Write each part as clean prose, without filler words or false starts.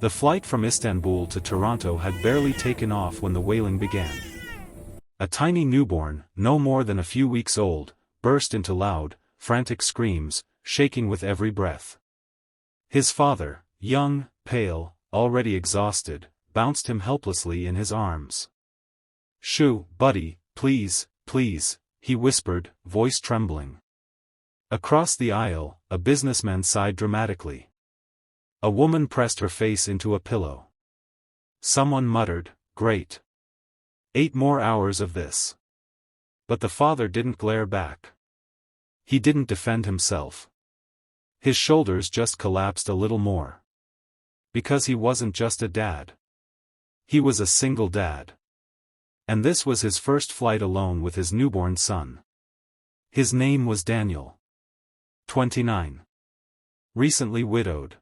The flight from Istanbul to Toronto had barely taken off when the wailing began. A tiny newborn, no more than a few weeks old, burst into loud, frantic screams, shaking with every breath. His father, young, pale, already exhausted, bounced him helplessly in his arms. "Shoo, buddy, please, please," he whispered, voice trembling. Across the aisle, a businessman sighed dramatically. A woman pressed her face into a pillow. Someone muttered, "Great. 8 more hours of this." But the father didn't glare back. He didn't defend himself. His shoulders just collapsed a little more. Because he wasn't just a dad. He was a single dad. And this was his first flight alone with his newborn son. His name was Daniel. 29. Recently widowed.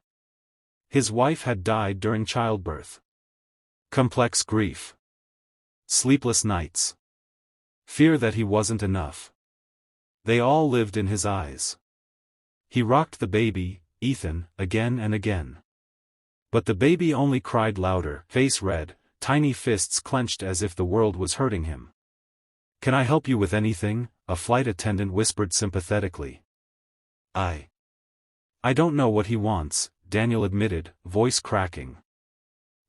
His wife had died during childbirth. Complex grief. Sleepless nights. Fear that he wasn't enough. They all lived in his eyes. He rocked the baby, Ethan, again and again. But the baby only cried louder, face red, tiny fists clenched as if the world was hurting him. "Can I help you with anything?" a flight attendant whispered sympathetically. I don't know what he wants," Daniel admitted, voice cracking.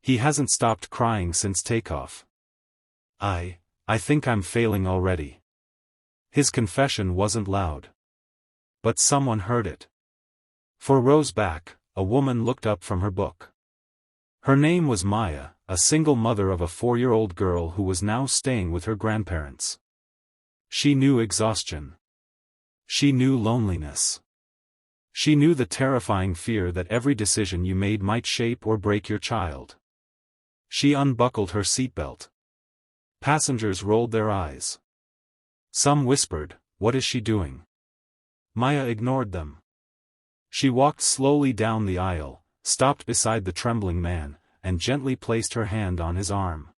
"He hasn't stopped crying since takeoff. I think I'm failing already." His confession wasn't loud. But someone heard it. For rows back, a woman looked up from her book. Her name was Maya, a single mother of a 4-year-old girl who was now staying with her grandparents. She knew exhaustion. She knew loneliness. She knew the terrifying fear that every decision you made might shape or break your child. She unbuckled her seatbelt. Passengers rolled their eyes. Some whispered, "What is she doing?" Maya ignored them. She walked slowly down the aisle, stopped beside the trembling man, and gently placed her hand on his arm.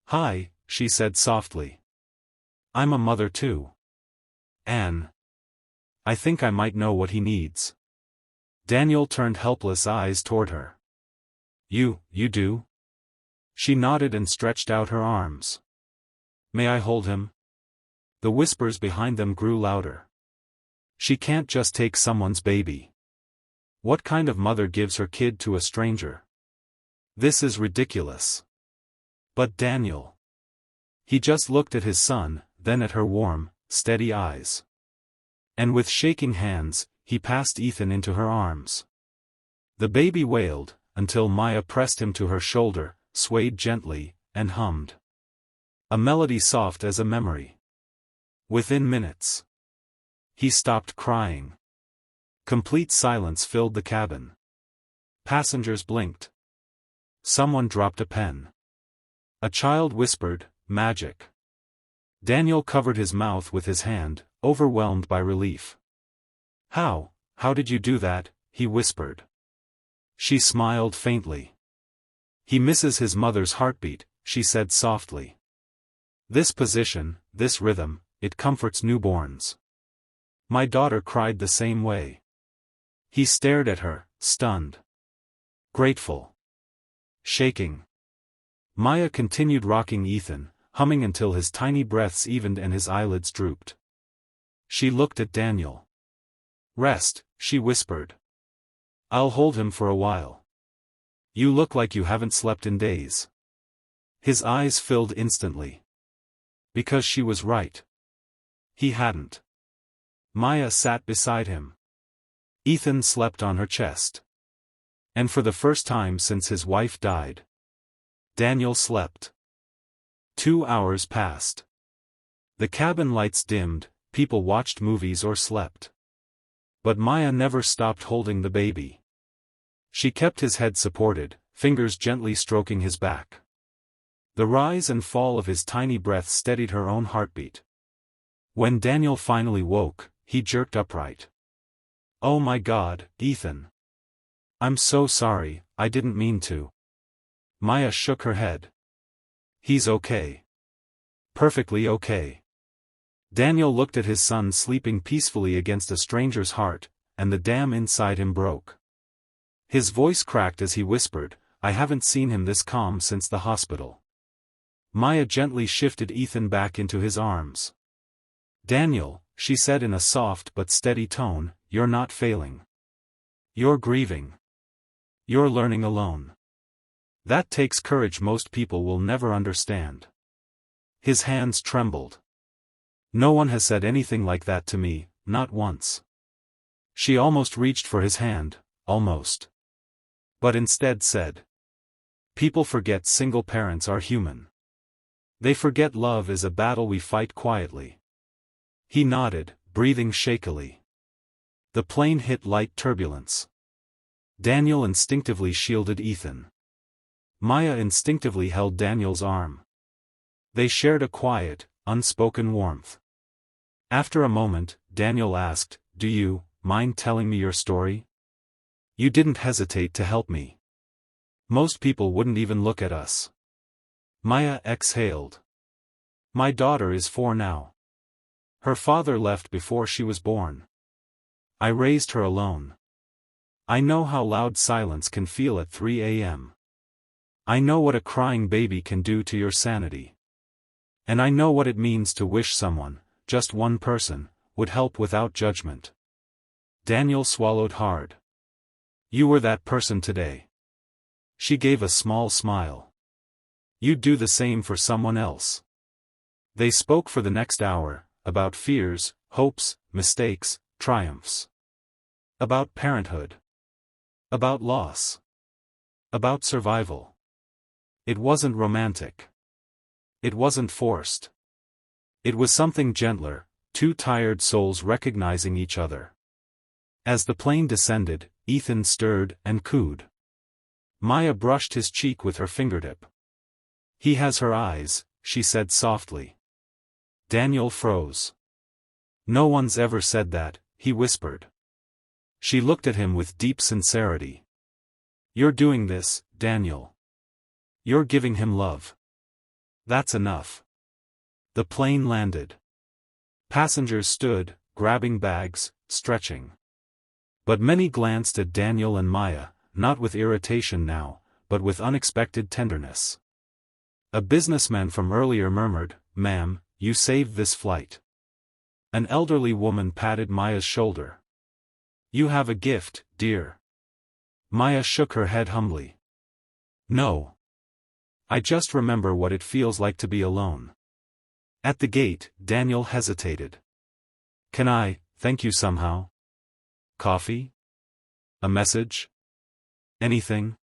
"Hi," she said softly. "I'm a mother too. Anne. I think I might know what he needs." Daniel turned helpless eyes toward her. You do?" She nodded and stretched out her arms. "May I hold him?" The whispers behind them grew louder. "She can't just take someone's baby. What kind of mother gives her kid to a stranger? This is ridiculous." But Daniel. He just looked at his son, then at her warm, steady eyes. And with shaking hands, he passed Ethan into her arms. The baby wailed, until Maya pressed him to her shoulder, swayed gently, and hummed. A melody soft as a memory. Within minutes, he stopped crying. Complete silence filled the cabin. Passengers blinked. Someone dropped a pen. A child whispered, "Magic." Daniel covered his mouth with his hand, overwhelmed by relief. How did you do that?" he whispered. She smiled faintly. "He misses his mother's heartbeat," she said softly. "This position, this rhythm, it comforts newborns. My daughter cried the same way." He stared at her, stunned. Grateful. Shaking. Maya continued rocking Ethan, humming until his tiny breaths evened and his eyelids drooped. She looked at Daniel. "Rest," she whispered. "I'll hold him for a while. You look like you haven't slept in days." His eyes filled instantly. Because she was right. He hadn't. Maya sat beside him. Ethan slept on her chest. And for the first time since his wife died, Daniel slept. 2 hours passed. The cabin lights dimmed, people watched movies or slept. But Maya never stopped holding the baby. She kept his head supported, fingers gently stroking his back. The rise and fall of his tiny breath steadied her own heartbeat. When Daniel finally woke, he jerked upright. "Oh my God, Ethan. I'm so sorry, I didn't mean to." Maya shook her head. "He's okay. Perfectly okay." Daniel looked at his son sleeping peacefully against a stranger's heart, and the dam inside him broke. His voice cracked as he whispered, I haven't seen him this calm since the hospital. Maya gently shifted Ethan back into his arms. Daniel, she said in a soft but steady tone, you're not failing. You're grieving. You're learning alone. That takes courage most people will never understand. His hands trembled. No one has said anything like that to me, not once. She almost reached for his hand, almost. But instead said. People forget single parents are human. They forget love is a battle we fight quietly. He nodded, breathing shakily. The plane hit light turbulence. Daniel instinctively shielded Ethan. Maya instinctively held Daniel's arm. They shared a quiet, unspoken warmth. After a moment, Daniel asked, do you mind telling me your story? You didn't hesitate to help me. Most people wouldn't even look at us. Maya exhaled. My daughter is 4 now. Her father left before she was born. I raised her alone. I know how loud silence can feel at 3 a.m. I know what a crying baby can do to your sanity. And I know what it means to wish someone, just one person, would help without judgment. Daniel swallowed hard. You were that person today. She gave a small smile. You'd do the same for someone else. They spoke for the next hour, about fears, hopes, mistakes, triumphs. About parenthood. About loss. About survival. It wasn't romantic. It wasn't forced. It was something gentler, 2 tired souls recognizing each other. As the plane descended, Ethan stirred and cooed. Maya brushed his cheek with her fingertip. He has her eyes, she said softly. Daniel froze. No one's ever said that, he whispered. She looked at him with deep sincerity. You're doing this, Daniel. You're giving him love. That's enough. The plane landed. Passengers stood, grabbing bags, stretching. But many glanced at Daniel and Maya, not with irritation now, but with unexpected tenderness. A businessman from earlier murmured, "Ma'am, you saved this flight." An elderly woman patted Maya's shoulder. You have a gift, dear. Maya shook her head humbly. No. I just remember what it feels like to be alone. At the gate, Daniel hesitated. Can I, thank you somehow? Coffee? A message? Anything?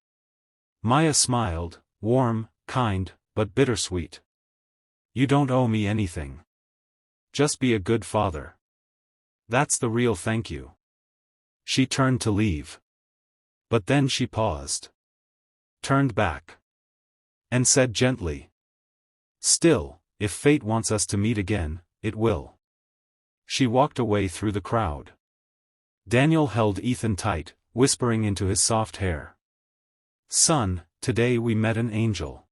Maya smiled, warm, kind, but bittersweet. You don't owe me anything. Just be a good father. That's the real thank you. She turned to leave. But then she paused. Turned back. And said gently. Still, if fate wants us to meet again, it will. She walked away through the crowd. Daniel held Ethan tight, whispering into his soft hair. Son, today we met an angel.